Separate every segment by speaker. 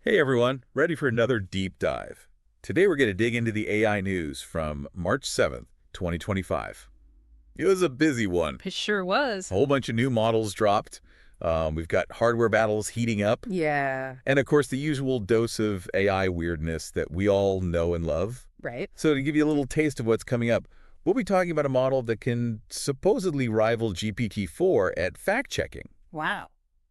Speaker 1: Hey everyone, ready for another deep dive. Today we're going to dig into the AI news from March 7th, 2025. It was a busy one.
Speaker 2: It sure was.
Speaker 1: A whole bunch of new models dropped. We've got hardware battles heating up.
Speaker 2: Yeah,
Speaker 1: And of course, the usual dose of AI weirdness that we all know and love.
Speaker 2: right.
Speaker 1: So to give you a little taste of what's coming up, we'll be talking about a model that can supposedly rival GPT-4 at fact-checking.
Speaker 2: Wow.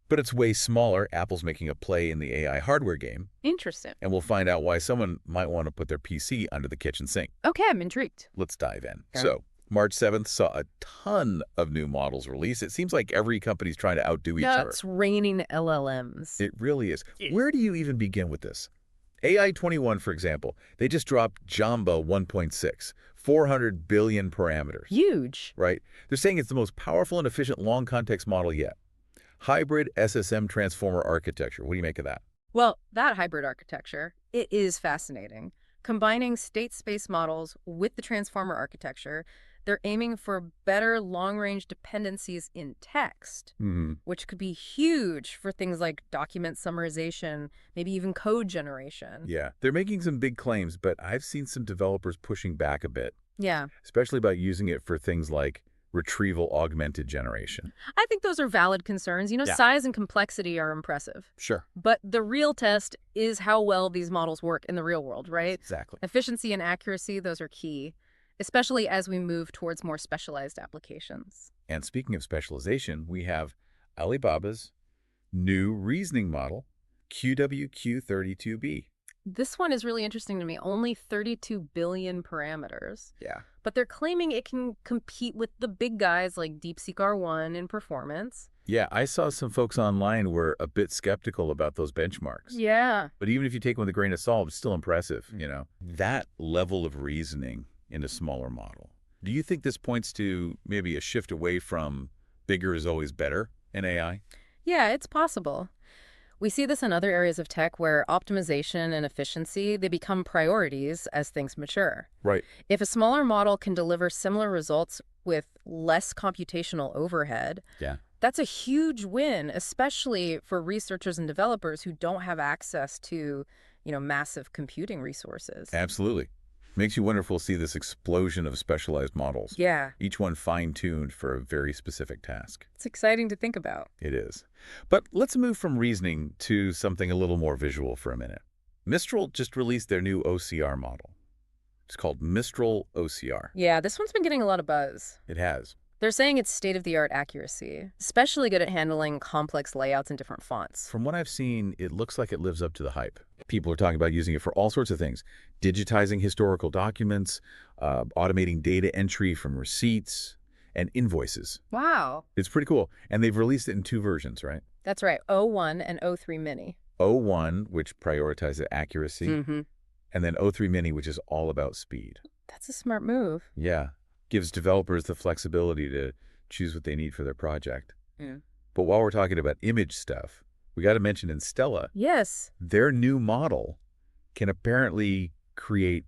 Speaker 1: But it's way smaller. Apple's making a play in the AI hardware game.
Speaker 2: Interesting.
Speaker 1: And we'll find out why someone might want to put their PC under the kitchen sink.
Speaker 2: Okay, I'm intrigued.
Speaker 1: Let's dive in.
Speaker 2: Okay.
Speaker 1: So, March 7th saw a ton of new models released. It seems like every company's trying to outdo each other.
Speaker 2: That's raining LLMs.
Speaker 1: It really is.
Speaker 2: Yeah.
Speaker 1: Where do you even begin with this? AI 21, for example, they just dropped Jumbo 1.6, 400 billion parameters.
Speaker 2: Huge.
Speaker 1: Right? They're saying it's the most powerful and efficient long context model yet. Hybrid SSM transformer architecture. What do you make of that?
Speaker 2: Well, that hybrid architecture, it is fascinating. Combining state space models with the transformer architecture, they're aiming for better long-range dependencies in text, which could be huge for things like document summarization, maybe even code generation.
Speaker 1: Yeah, they're making some big claims, but I've seen some developers pushing back a bit,
Speaker 2: Yeah.
Speaker 1: especially about using it for things like retrieval augmented generation.
Speaker 2: I think those are valid concerns.
Speaker 1: Yeah.
Speaker 2: Size and complexity are impressive.
Speaker 1: Sure.
Speaker 2: But the real test is how well these models work in the real world, right?
Speaker 1: Exactly.
Speaker 2: Efficiency and accuracy, those are key, especially as we move towards more specialized applications.
Speaker 1: And speaking of specialization, we have Alibaba's new reasoning model, QWQ32B.
Speaker 2: This one is really interesting to me. Only 32 billion parameters.
Speaker 1: Yeah.
Speaker 2: But they're claiming it can compete with the big guys like DeepSeek R1 in performance.
Speaker 1: Yeah, I saw some folks online were a bit skeptical about those benchmarks.
Speaker 2: Yeah.
Speaker 1: But even if you take them with a grain of salt, it's still impressive, That level of reasoning in a smaller model. Do you think this points to maybe a shift away from bigger is always better in AI?
Speaker 2: Yeah, it's possible. We see this in other areas of tech where optimization and efficiency, they become priorities as things mature.
Speaker 1: Right.
Speaker 2: If a smaller model can deliver similar results with less computational overhead,
Speaker 1: Yeah.
Speaker 2: that's a huge win, especially for researchers and developers who don't have access to, massive computing resources.
Speaker 1: Absolutely. Makes you wonder if we'll see this explosion of specialized models.
Speaker 2: Yeah,
Speaker 1: Each one fine-tuned for a very specific task.
Speaker 2: it's exciting to think about.
Speaker 1: It is. But let's move from reasoning to something a little more visual for a minute. Mistral just released their new OCR model. It's called Mistral OCR.
Speaker 2: Yeah, this one's been getting a lot of buzz.
Speaker 1: It has.
Speaker 2: They're saying it's state-of-the-art accuracy, especially good at handling complex layouts in different fonts.
Speaker 1: From what I've seen, it looks like it lives up to the hype. People are talking about using it for all sorts of things. Digitizing historical documents, automating data entry from receipts, and invoices.
Speaker 2: Wow.
Speaker 1: It's pretty cool. And they've released it in two versions, right?
Speaker 2: That's right, O1 and O3 Mini.
Speaker 1: O1, which prioritizes accuracy,
Speaker 2: Mm-hmm.
Speaker 1: and then O3 Mini, which is all about speed.
Speaker 2: That's a smart move.
Speaker 1: Yeah. Gives developers the flexibility to choose what they need for their project.
Speaker 2: Yeah.
Speaker 1: But while we're talking about image stuff, we got to mention in Stella,
Speaker 2: Yes.
Speaker 1: their new model can apparently create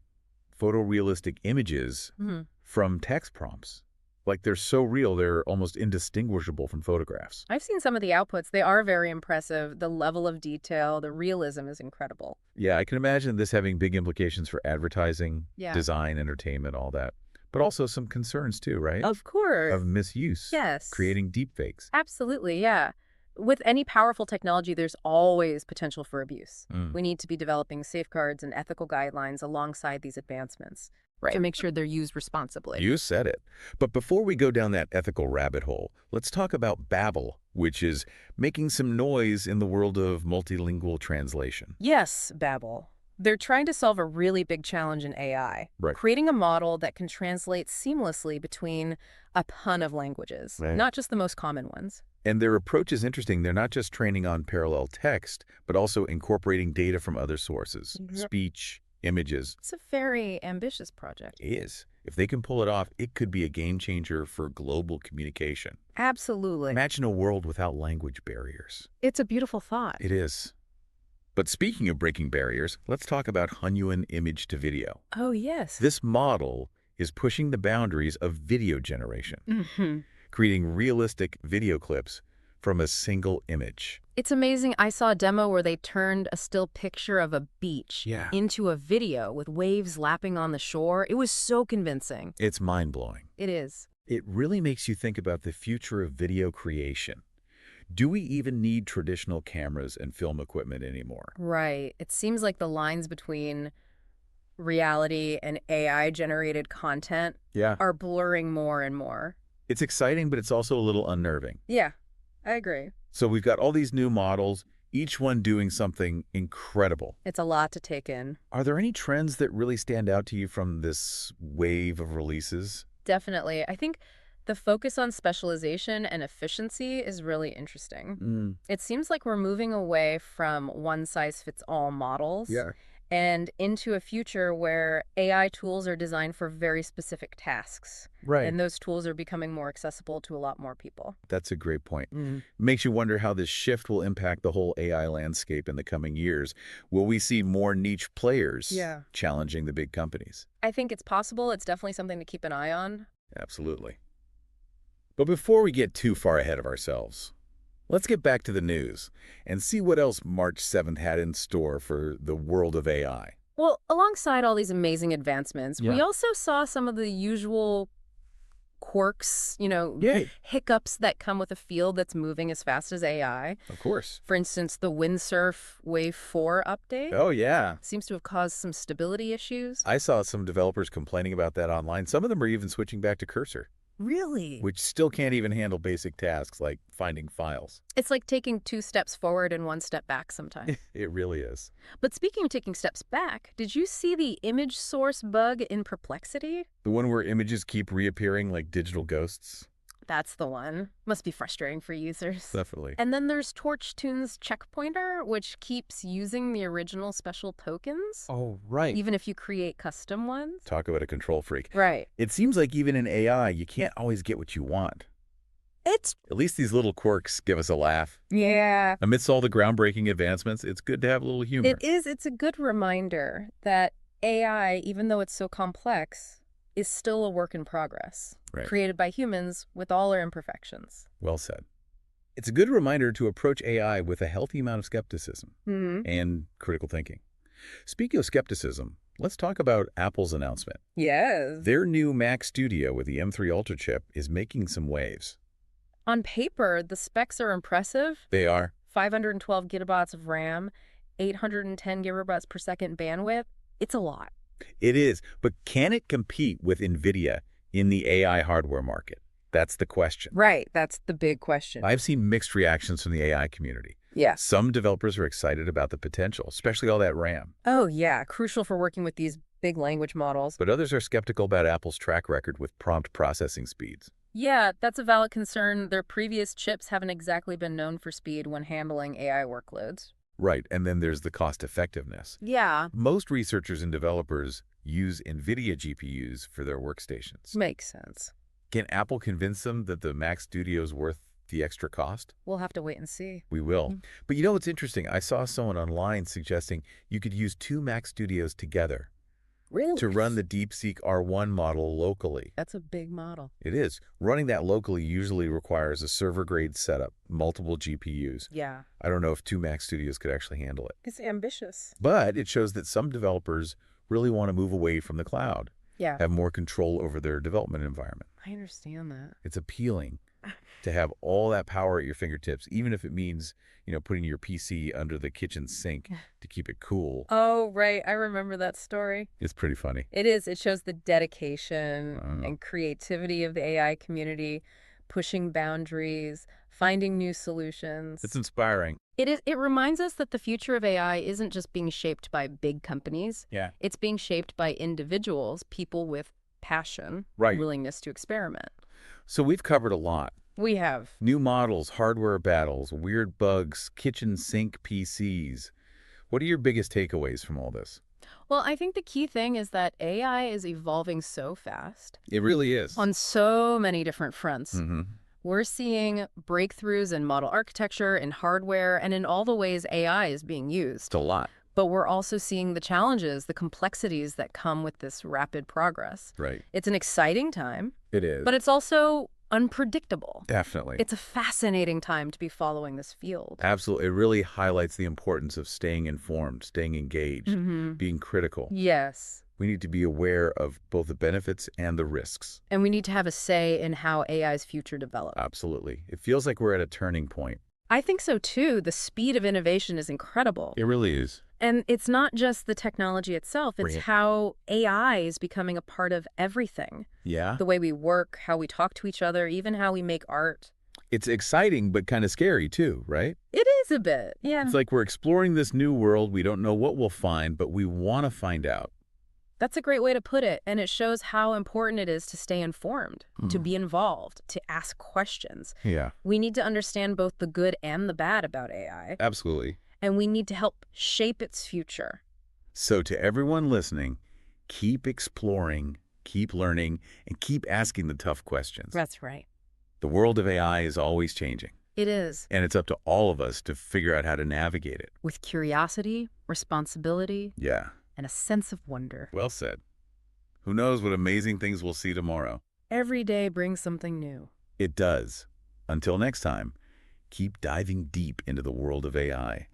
Speaker 1: photorealistic images
Speaker 2: Mm-hmm.
Speaker 1: from text prompts. Like they're so real, they're almost indistinguishable from photographs.
Speaker 2: I've seen some of the outputs. They are very impressive. The level of detail, the realism is incredible.
Speaker 1: Yeah, I can imagine this having big implications for advertising,
Speaker 2: Yeah.
Speaker 1: design, entertainment, all that. But also some concerns too, right?
Speaker 2: Of course.
Speaker 1: Of misuse.
Speaker 2: Yes.
Speaker 1: Creating deepfakes.
Speaker 2: Absolutely, yeah. With any powerful technology, there's always potential for abuse. We need to be developing safeguards and ethical guidelines alongside these advancements to make sure they're used responsibly.
Speaker 1: You said it. But before we go down that ethical rabbit hole, let's talk about Babel, which is making some noise in the world of multilingual translation.
Speaker 2: Yes, Babel. They're trying to solve a really big challenge in AI,
Speaker 1: Right.
Speaker 2: creating a model that can translate seamlessly between a ton of languages,
Speaker 1: Right.
Speaker 2: not just the most common ones.
Speaker 1: And their approach is interesting. They're not just training on parallel text, but also incorporating data from other sources, speech, images.
Speaker 2: It's a very ambitious project.
Speaker 1: It is. If they can pull it off, it could be a game changer for global communication.
Speaker 2: Absolutely.
Speaker 1: Imagine a world without language barriers.
Speaker 2: It's a beautiful thought.
Speaker 1: It is. But speaking of breaking barriers, let's talk about Hunyuan image to video.
Speaker 2: Oh, yes.
Speaker 1: This model is pushing the boundaries of video generation,
Speaker 2: Mm-hmm.
Speaker 1: creating realistic video clips from a single image.
Speaker 2: It's amazing. I saw a demo where they turned a still picture of a beach
Speaker 1: Yeah.
Speaker 2: into a video with waves lapping on the shore. It was so convincing.
Speaker 1: It's mind-blowing.
Speaker 2: It is.
Speaker 1: It really makes you think about the future of video creation. Do we even need traditional cameras and film equipment anymore?
Speaker 2: Right. It seems like the lines between reality and AI-generated content
Speaker 1: Yeah.
Speaker 2: are blurring more and more.
Speaker 1: It's exciting, but it's also a little unnerving.
Speaker 2: Yeah, I agree.
Speaker 1: So we've got all these new models, each one doing something incredible.
Speaker 2: It's a lot to take in.
Speaker 1: Are there any trends that really stand out to you from this wave of releases?
Speaker 2: Definitely. I think the focus on specialization and efficiency is really interesting. It seems like we're moving away from one-size-fits-all models and into a future where AI tools are designed for very specific tasks.
Speaker 1: Right.
Speaker 2: And those tools are becoming more accessible to a lot more people.
Speaker 1: That's a great point. Makes you wonder how this shift will impact the whole AI landscape in the coming years. Will we see more niche players challenging the big companies?
Speaker 2: I think it's possible. It's definitely something to keep an eye on.
Speaker 1: Absolutely. But before we get too far ahead of ourselves, let's get back to the news and see what else March 7th had in store for the world of AI.
Speaker 2: Well, alongside all these amazing advancements, we also saw some of the usual quirks, hiccups that come with a field that's moving as fast as AI.
Speaker 1: Of course.
Speaker 2: For instance, the Windsurf Wave 4 update
Speaker 1: Oh, yeah.
Speaker 2: seems to have caused some stability issues.
Speaker 1: I saw some developers complaining about that online. Some of them are even switching back to Cursor,
Speaker 2: Really?
Speaker 1: which still can't even handle basic tasks like finding files.
Speaker 2: It's like taking 2 steps forward and 1 step back sometimes.
Speaker 1: It really is.
Speaker 2: But speaking of taking steps back, did you see the image source bug in Perplexity?
Speaker 1: The one where images keep reappearing like digital ghosts?
Speaker 2: That's the one. Must be frustrating for users.
Speaker 1: Definitely.
Speaker 2: And then there's TorchTune's checkpointer, which keeps using the original special tokens,
Speaker 1: Oh, right.
Speaker 2: even if you create custom ones.
Speaker 1: Talk about a control freak.
Speaker 2: Right.
Speaker 1: It seems like even in AI, you can't always get what you want.
Speaker 2: It's...
Speaker 1: At least these little quirks give us a laugh.
Speaker 2: Yeah.
Speaker 1: Amidst all the groundbreaking advancements, it's good to have a little humor.
Speaker 2: It is. It's a good reminder that AI, even though it's so complex, is still a work in progress,
Speaker 1: Right.
Speaker 2: created by humans with all our imperfections.
Speaker 1: Well said. It's a good reminder to approach AI with a healthy amount of skepticism and critical thinking. Speaking of skepticism, let's talk about Apple's announcement.
Speaker 2: Yes.
Speaker 1: Their new Mac Studio with the M3 Ultra chip is making some waves.
Speaker 2: On paper, the specs are impressive.
Speaker 1: They are.
Speaker 2: 512 gigabytes of RAM, 810 gigabytes per second bandwidth. It's a lot.
Speaker 1: It is, but can it compete with NVIDIA in the AI hardware market? That's the question.
Speaker 2: Right. That's the big question.
Speaker 1: I've seen mixed reactions from the AI community.
Speaker 2: Yeah.
Speaker 1: Some developers are excited about the potential, especially all that RAM.
Speaker 2: Oh, yeah. Crucial for working with these big language models.
Speaker 1: But others are skeptical about Apple's track record with prompt processing speeds.
Speaker 2: Yeah, that's a valid concern. Their previous chips haven't exactly been known for speed when handling AI workloads.
Speaker 1: Right, and then there's the cost effectiveness.
Speaker 2: Yeah.
Speaker 1: Most researchers and developers use NVIDIA GPUs for their workstations.
Speaker 2: Makes sense.
Speaker 1: Can Apple convince them that the Mac Studio is worth the extra cost?
Speaker 2: We'll have to wait and see.
Speaker 1: We will. But you know what's interesting? I saw someone online suggesting you could use 2 Mac Studios together
Speaker 2: Really?
Speaker 1: to run the DeepSeek R1 model locally.
Speaker 2: That's a big model.
Speaker 1: It is. Running that locally usually requires a server-grade setup, multiple GPUs.
Speaker 2: Yeah.
Speaker 1: I don't know if 2 Mac Studios could actually handle it.
Speaker 2: It's ambitious.
Speaker 1: But it shows that some developers really want to move away from the cloud,
Speaker 2: Yeah.
Speaker 1: have more control over their development environment.
Speaker 2: I understand that.
Speaker 1: It's appealing to have all that power at your fingertips, even if it means, putting your PC under the kitchen sink to keep it cool.
Speaker 2: Oh, right. I remember that story.
Speaker 1: It's pretty funny.
Speaker 2: It is. It shows the dedication and creativity of the AI community, pushing boundaries, finding new solutions.
Speaker 1: It's inspiring.
Speaker 2: It is. It reminds us that the future of AI isn't just being shaped by big companies.
Speaker 1: Yeah.
Speaker 2: It's being shaped by individuals, people with passion,
Speaker 1: Right.
Speaker 2: willingness to experiment.
Speaker 1: So we've covered a lot.
Speaker 2: We have.
Speaker 1: New models, hardware battles, weird bugs, kitchen sink PCs. What are your biggest takeaways from all this?
Speaker 2: Well, I think the key thing is that AI is evolving so fast
Speaker 1: It really is.
Speaker 2: on so many different fronts.
Speaker 1: Mm-hmm.
Speaker 2: We're seeing breakthroughs in model architecture, in hardware, and in all the ways AI is being used.
Speaker 1: It's a lot.
Speaker 2: But we're also seeing the challenges, the complexities that come with this rapid progress.
Speaker 1: Right.
Speaker 2: It's an exciting time,
Speaker 1: It is.
Speaker 2: but it's also unpredictable.
Speaker 1: Definitely.
Speaker 2: It's a fascinating time to be following this field.
Speaker 1: Absolutely. It really highlights the importance of staying informed, staying engaged, being critical.
Speaker 2: Yes.
Speaker 1: We need to be aware of both the benefits and the risks.
Speaker 2: And we need to have a say in how AI's future develops.
Speaker 1: Absolutely. It feels like we're at a turning point.
Speaker 2: I think so too. The speed of innovation is incredible.
Speaker 1: It really is.
Speaker 2: And it's not just the technology itself, it's
Speaker 1: Right.
Speaker 2: how AI is becoming a part of everything.
Speaker 1: Yeah?
Speaker 2: The way we work, how we talk to each other, even how we make art.
Speaker 1: It's exciting, but kind of scary too, right?
Speaker 2: It is a bit, yeah.
Speaker 1: It's like we're exploring this new world. We don't know what we'll find, but we want to find out.
Speaker 2: That's a great way to put it, and it shows how important it is to stay informed, to be involved, to ask questions.
Speaker 1: Yeah,
Speaker 2: We need to understand both the good and the bad about AI,
Speaker 1: absolutely.
Speaker 2: and we need to help shape its future.
Speaker 1: So to everyone listening, keep exploring, keep learning, and keep asking the tough questions.
Speaker 2: That's right.
Speaker 1: The world of AI is always changing,
Speaker 2: It is.
Speaker 1: and it's up to all of us to figure out how to navigate it.
Speaker 2: With curiosity, responsibility,
Speaker 1: Yeah,
Speaker 2: and a sense of wonder.
Speaker 1: well said. Who knows what amazing things we'll see tomorrow?
Speaker 2: Every day brings something new.
Speaker 1: It does. Until next time, keep diving deep into the world of AI.